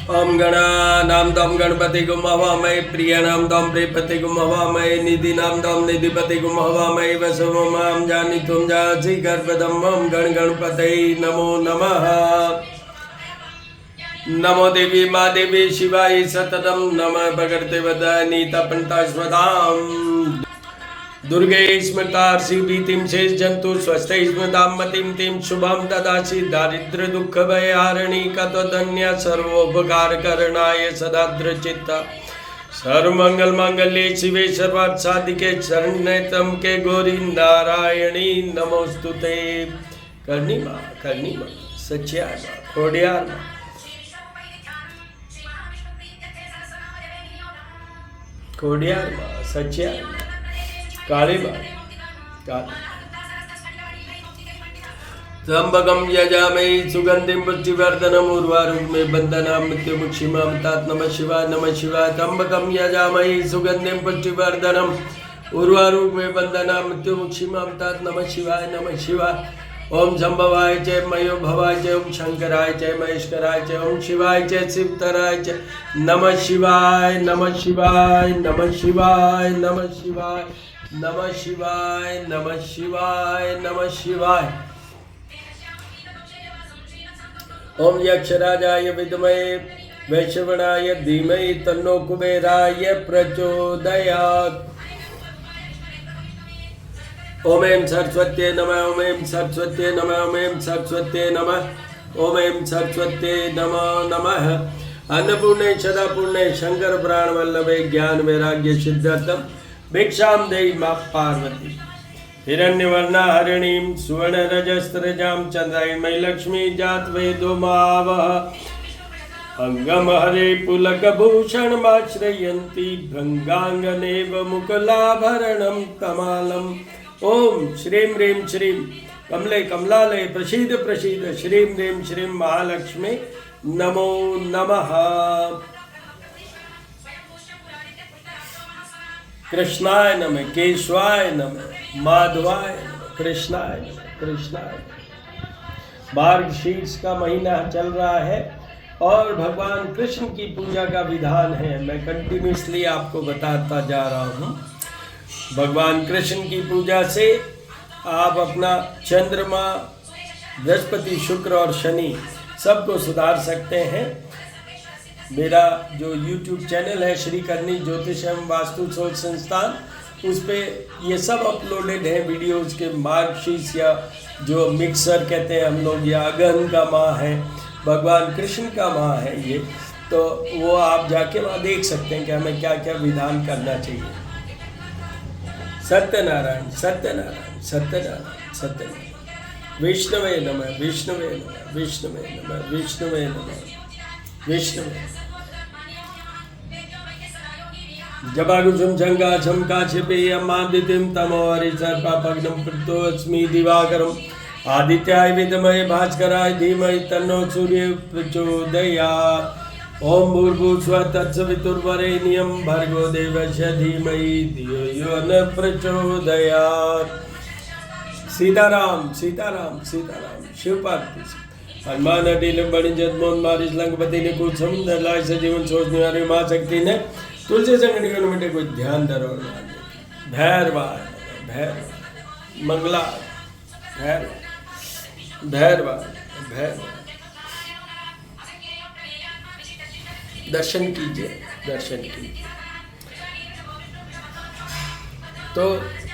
ओम गणानां त्वं गणपतिगुं हवामहे प्रियाणां त्वं प्रियपतिगुं हवामहे निधिनां त्वं निधिपतिगुं हवामहे वसवमां जानितुं जासि गर्भदम् ओम गणपतये नमो नमः। नमो देवी माँ देवी शिवाय सततम नमः भगवते वदानि तपन्तास्मदाम् दुर्गे स्मृतार्षि भीतिं शेष जंतु स्वस्थ स्मृतां मतिं तिं शुभं ददासि दारिद्र्य दुःख भयहारिणी कतोधन्य सर्वोपकार करणाय सदाद्रचित्ता सर्वमंगल मांगल्ये शिवे सर्वार्थ साधिके शरण्ये त्र्यंबके गौरी नारायणी नमोस्तुते। करनी माँ सच्चियार माँ खोडियार माँ खोडियार माँ सच्चियार माँ काली माँ त्र्यंबकं यजामहे सुगंधिं पुष्टिवर्धनम् उर्वारुकमेव बन्धनान् मृत्युमुक्षीमामृतात्। नमः शिवाय त्र्यंबकं यजामहे सुगंधिं पुष्टिवर्धनम् उर्वारुकमेव बन्धनान् मृत्युमुक्षीमामृतात्। नमः शिवाय ओम शंभवाय च मयो भवाय च ओम शंकराय च महेश्वराय च ओम शिवाय च शिवतराय च नमः शिवाय नमः शिवाय नमः शिवाय नमः शिवाय नमः शिवाय नमः शिवाय नमः शिवाय। ओम यक्षराजाय विद्महे वैश्रवणाय धीमहि तन्नो कुबेराय प्रचोदयात्। ओम ऐं सरस्वत्यै नमः ओम ऐं सरस्वत्यै नमः ओम ऐं सरस्वत्यै नमः ओम ऐं सरस्वत्यै नमो नमः। अन्नपूर्णे सदापूर्णे शंकर प्राण वल्लभे ज्ञान वैराग्य सिद्धार्थम भिक्षां देहि मां पार्वती। हिरण्यवर्णा हरिणीं सुवर्ण रजस्त्रजां चंद्रायणमयी लक्ष्मी जात वेदो मावह। अंगम हरे पुलकभूषणमाश्रयन्ति भृंगांगनेव मुकुलाभरणं कमालम्। ओम श्रीं ह्रीं श्रीं कमले कमलालय प्रसीद प्रसीद श्रीं ह्रीं श्रीं महालक्ष्मी नमो नमः। कृष्णाय नमः केशवाय नमः माधवाय नमः कृष्णाय नमः। मार्गशीर्ष का महीना चल रहा है और भगवान कृष्ण की पूजा का विधान है। मैं कंटिन्यूसली आपको बताता जा रहा हूँ। भगवान कृष्ण की पूजा से आप अपना चंद्रमा बृहस्पति शुक्र और शनि सबको सुधार सकते हैं। मेरा जो YouTube चैनल है श्री करनी ज्योतिष एवं वास्तु शोध संस्थान, उस पे ये सब अपलोडेड है वीडियोज़ के। मार्गशीर्ष या जो मिक्सर कहते हैं हम लोग, या अगहन का माह है, भगवान कृष्ण का माह है ये, तो वो आप जाके वहाँ देख सकते हैं कि हमें क्या क्या विधान करना चाहिए। सत्यनारायण सत्यनारायण सत्यनारायण सत्यनारायण। विष्णुवे नमः विष्णुवे नमः विष्णुवे नमः विष्णुवे नमः विष्णुवे। जबाकुसुम शंका शंका छिपेयमादितिं तमोहरि सर्पापग्नं पृथोऽस्मि दिवाकरम् आदित्याय विद्महे भास्कराय धीमहि तन्नो सूर्यः प्रचोदयात्। ओम भूर्भुवस्सुवः तत्सवितुर्वरेण्यं भर्गो देवस्य धीमहि धियो यो न प्रचोदयात्। सीताराम सीताराम सीताराम शिव पार्वती। हनुमान अडिल बणि जदमोहन मारिच लंकपति ने कुछ समुद्र लाय सजीवन सोच निवारी माँ शक्ति ने तुलसी संगठन के मिटे कोई ध्यान धरो। भैरवाय भैरव मंगला भैरव भैरवाय भैरव। दर्शन कीजिए। तो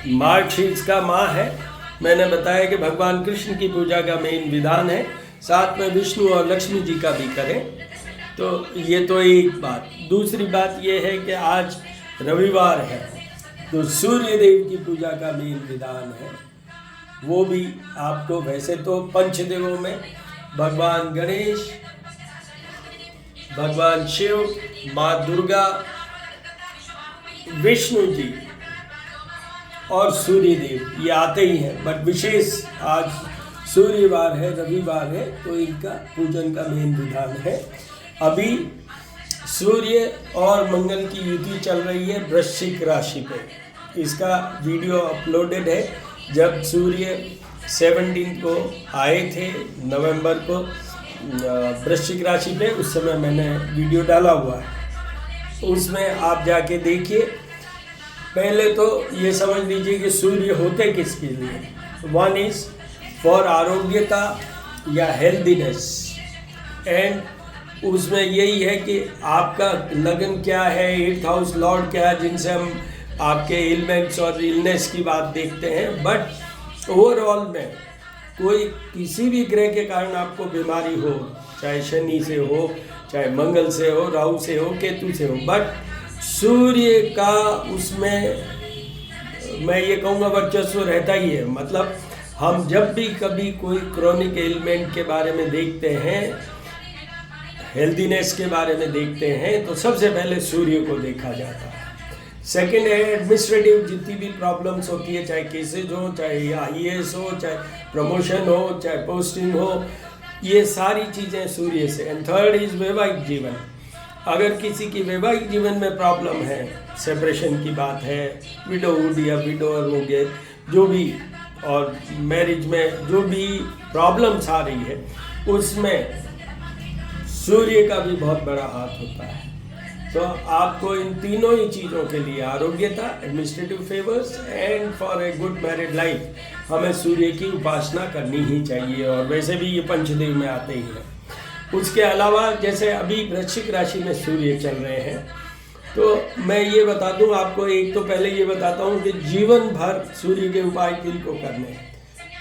मार्गशीर्ष का माह है। मैंने बताया कि भगवान कृष्ण की पूजा का मेन विधान है, साथ में विष्णु और लक्ष्मी जी का भी करें। तो ये तो एक बात। दूसरी बात ये है कि आज रविवार है, तो सूर्य देव की पूजा का मेन विधान है। वो भी आपको, वैसे तो पंचदेवों में भगवान गणेश, भगवान शिव, माँ दुर्गा, विष्णु जी और सूर्य देव ये आते ही हैं, बट विशेष आज सूर्यवार है, रविवार है, तो इनका पूजन का मेन विधान है। अभी सूर्य और मंगल की युति चल रही है वृश्चिक राशि पे। इसका वीडियो अपलोडेड है जब सूर्य 17 को आए थे नवंबर को वृश्चिक राशि पे, उस समय मैंने वीडियो डाला हुआ है, उसमें आप जाके देखिए। पहले तो ये समझ लीजिए कि सूर्य होते किसके लिए। वन इज फॉर आरोग्यता या हेल्दीनेस, एंड उसमें यही है कि आपका लगन क्या है, 8th हाउस लॉर्ड क्या है, जिनसे हम आपके इलमेंट्स और इलनेस की बात देखते हैं। बट ओवरऑल में कोई किसी भी ग्रह के कारण आपको बीमारी हो, चाहे शनि से हो, चाहे मंगल से हो, राहु से हो, केतु से हो, बट सूर्य का उसमें मैं ये कहूँगा वर्चस्व रहता ही है। मतलब हम जब भी कभी कोई क्रॉनिक एलिमेंट के बारे में देखते हैं, हेल्दीनेस के बारे में देखते हैं, तो सबसे पहले सूर्य को देखा जाता है। सेकेंड है एडमिनिस्ट्रेटिव, जितनी भी प्रॉब्लम्स होती है, चाहे केसेज हो, चाहे IAS हो, चाहे प्रमोशन हो, चाहे पोस्टिंग हो, ये सारी चीज़ें सूर्य से। एंड थर्ड इज वैवाहिक जीवन। अगर किसी की वैवाहिक जीवन में प्रॉब्लम है, सेपरेशन की बात है, विडोहुड या विडोअर हो गए, जो भी, और मैरिज में जो भी प्रॉब्लम्स आ रही है, उसमें सूर्य का भी बहुत बड़ा हाथ होता है। तो आपको इन तीनों ही चीज़ों के लिए, आरोग्यता, administrative favours and for a good married life, हमें सूर्य की उपासना करनी ही चाहिए। और वैसे भी ये पंचदेव में आते ही हैं। उसके अलावा जैसे अभी वृश्चिक राशि में सूर्य चल रहे हैं, तो मैं ये बता दूं आपको, एक तो पहले ये बताता हूँ कि जीवन भर सूर्य के उपाय किनको करने हैं।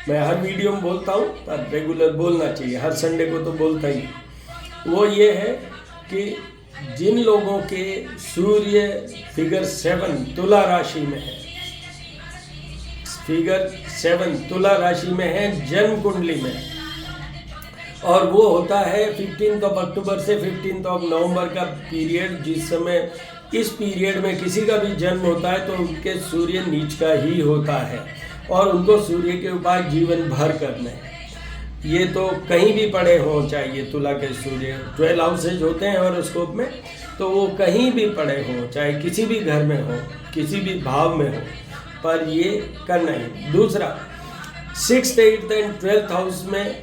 मैं हर वीडियो में बोलता हूँ, पर रेगुलर बोलना चाहिए, हर संडे को तो बोलता ही। वो ये है कि जिन लोगों के सूर्य फिगर 7 तुला राशि में है, फिगर 7 तुला राशि में है, जन्म कुंडली में, और वो होता है 15 अक्टूबर से 15 नवंबर का पीरियड, जिस समय इस पीरियड में किसी का भी जन्म होता है तो उनके सूर्य नीच का ही होता है, और उनको सूर्य के उपाय जीवन भर करने हैं। ये तो कहीं भी पड़े हों, चाहे ये तुला के सूर्य 12 हाउसेज होते हैं हॉरोस्कोप में, तो वो कहीं भी पड़े हों, चाहे किसी भी घर में हो, किसी भी भाव में हो, पर ये करना ही। दूसरा, 6th, 8th and 12th house में,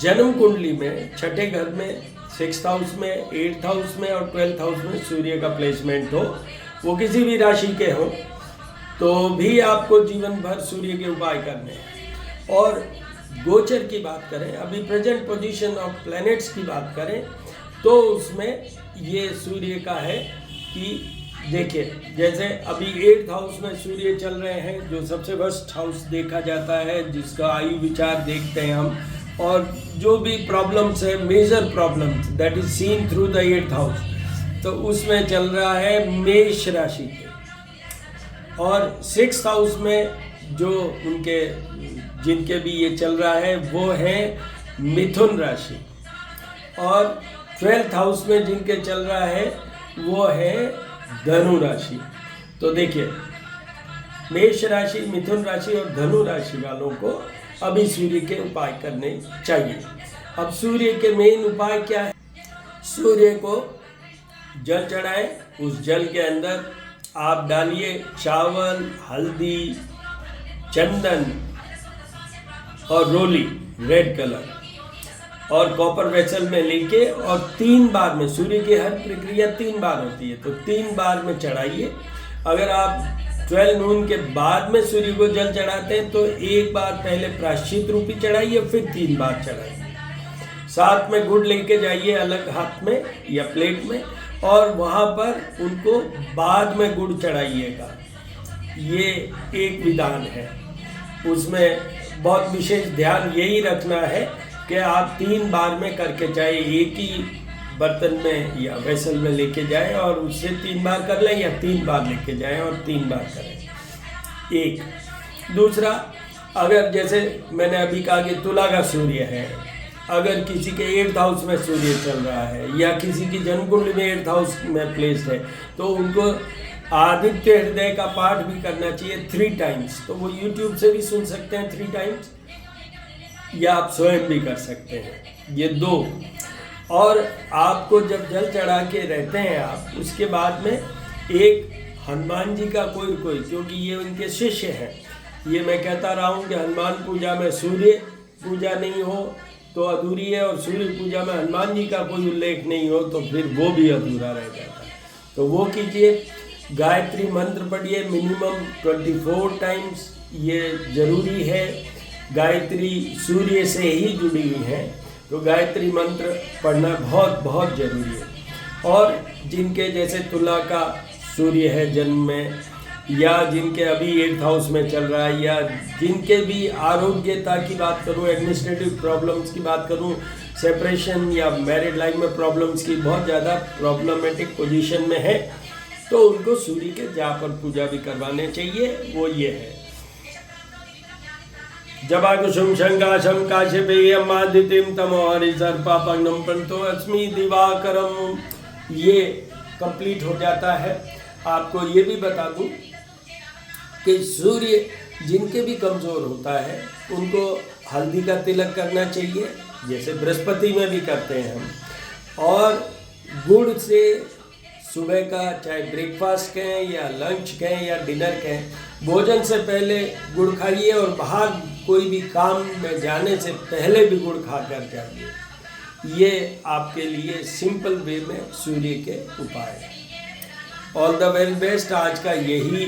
जन्म कुंडली में, छठे घर में, 6th हाउस में, 8th हाउस में और 12th हाउस में सूर्य का प्लेसमेंट हो, वो किसी भी राशि के हो, तो भी आपको जीवन भर सूर्य के उपाय करने हैं। और गोचर की बात करें, अभी प्रेजेंट पोजीशन ऑफ प्लैनेट्स की बात करें, तो उसमें ये सूर्य का है कि देखिए, जैसे अभी 8th हाउस में सूर्य चल रहे हैं, जो सबसे वर्स्ट हाउस देखा जाता है, जिसका आयु विचार देखते हैं हम, और जो भी प्रॉब्लम्स है, major problems that is seen through the 8th house, तो उसमें चल रहा है मेष राशि के। और 6th हाउस में जो उनके, जिनके भी ये चल रहा है, वो है मिथुन राशि, और 12th हाउस में जिनके चल रहा है वो है धनु राशि। तो देखिए, मेष राशि, मिथुन राशि और धनु राशि वालों को अभी सूर्य के उपाय करने चाहिए। अब सूर्य के मेन उपाय क्या है? सूर्य को जल चढ़ाएं, उस जल के अंदर आप डालिए चावल, हल्दी, चंदन और रोली रेड कलर, और कॉपर वेसल में लेके, और 3 बार में, सूर्य की हर प्रक्रिया 3 बार होती है, तो 3 बार में चढ़ाइए। अगर आप 12 नून के बाद में सूर्य को जल चढ़ाते हैं तो एक बार पहले प्रायश्चित रूपी चढ़ाइए, फिर 3 बार चढ़ाइए। साथ में गुड़ लेके जाइए अलग हाथ में या प्लेट में, और वहाँ पर उनको बाद में गुड़ चढ़ाइएगा। ये एक विधान है, उसमें बहुत विशेष ध्यान यही रखना है कि आप 3 बार में करके, चाहे एक ही बर्तन में या वेसल में लेके जाएं और उससे 3 बार कर लें, या 3 बार लेके जाएं और 3 बार करें। एक दूसरा, अगर जैसे मैंने अभी कहा कि तुला का सूर्य है, अगर किसी के 8th हाउस में सूर्य चल रहा है या किसी की जन्म कुंडली में 8th हाउस में प्लेस्ड है, तो उनको आदित्य हृदय का पाठ भी करना चाहिए 3 टाइम्स। तो वो YouTube से भी सुन सकते हैं 3 टाइम्स, या आप स्वयं भी कर सकते हैं, ये 2। और आपको जब जल चढ़ा के रहते हैं आप, उसके बाद में एक हनुमान जी का कोई, क्योंकि ये उनके शिष्य हैं, ये मैं कहता रहा हूँ कि हनुमान पूजा में सूर्य पूजा नहीं हो, तो अधूरी है, और सूर्य पूजा में हनुमान जी का कोई उल्लेख नहीं हो तो फिर वो भी अधूरा रह जाता है। तो वो कीजिए, गायत्री मंत्र पढ़िए मिनिमम 24 टाइम्स, ये जरूरी है। गायत्री सूर्य से ही जुड़ी हुई है, तो गायत्री मंत्र पढ़ना बहुत बहुत जरूरी है। और जिनके जैसे तुला का सूर्य है जन्म में, या जिनके अभी 8th हाउस में चल रहा है, या जिनके भी आरोग्यता की बात करूं, एडमिनिस्ट्रेटिव प्रॉब्लम्स की बात करूं, सेपरेशन या मैरिड लाइफ में प्रॉब्लम्स की बहुत ज़्यादा प्रॉब्लमेटिक पोजीशन में है, तो उनको सूर्य के जापर पूजा भी करवाने चाहिए। वो ये है, जबाकुसुम शंकाशम काश्यपेयम आदित्यम तमोहरि सर्पापग्नम पंतो अस्मि दिवाकरम, ये कंप्लीट हो जाता है। आपको ये भी बता दूं कि सूर्य जिनके भी कमज़ोर होता है उनको हल्दी का तिलक करना चाहिए, जैसे बृहस्पति में भी करते हैं हम। और गुड़ से सुबह का चाहे ब्रेकफास्ट कहें या लंच कहें या डिनर कहें, भोजन से पहले गुड़ खाइए, और बाहर कोई भी काम में जाने से पहले भी गुड़ खा कर जाइए। ये आपके लिए सिंपल वे में सूर्य के उपाय हैं। ऑल द वेरी बेस्ट, आज का यही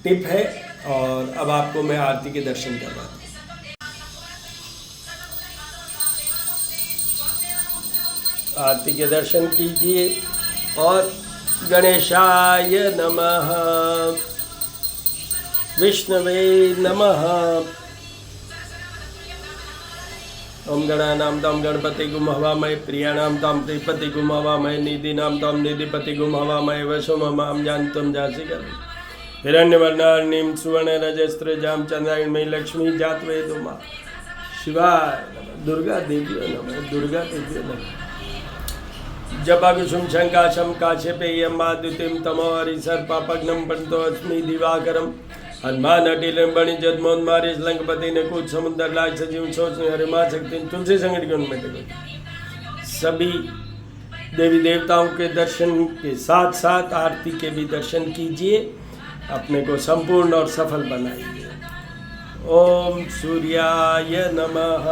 टिप है। और अब आपको मैं आरती के दर्शन करवाता हूँ। आरती के दर्शन कीजिए। और गणेशाय नमः, विष्णवे नमः, ओम गणानां तां गणपतिगुं हवामहे, प्रियाणां तां प्रियपतिगुं हवामहे, निधीनां तां निधिपतिगुं हवामहे, वशुममां जानतं जासिकम् हिरण्यवर्णार्णीं सुवर्णरजस्रजां चन्द्रायणमयी लक्ष्मी जातवेदो मां शिवाय नमः। दुर्गा देवी नमः, दुर्गा देवी नमः। जबाकुसुम शंकाशम काश्यपेयम आदित्यम तमोहरि सर्पापग्नम पंतो अस्मि दिवाकरम, हनुमान अटिलम बणि जदमोन्मारिस लंकपति ने कुछ समुद्र लाज सजीव सोच हरिमा शक्ति तुलसी संगठ में। सभी देवी देवताओं के दर्शन के साथ साथ आरती के भी दर्शन कीजिए, अपने को संपूर्ण और सफल बनाइए। ओम सूर्याय नमः।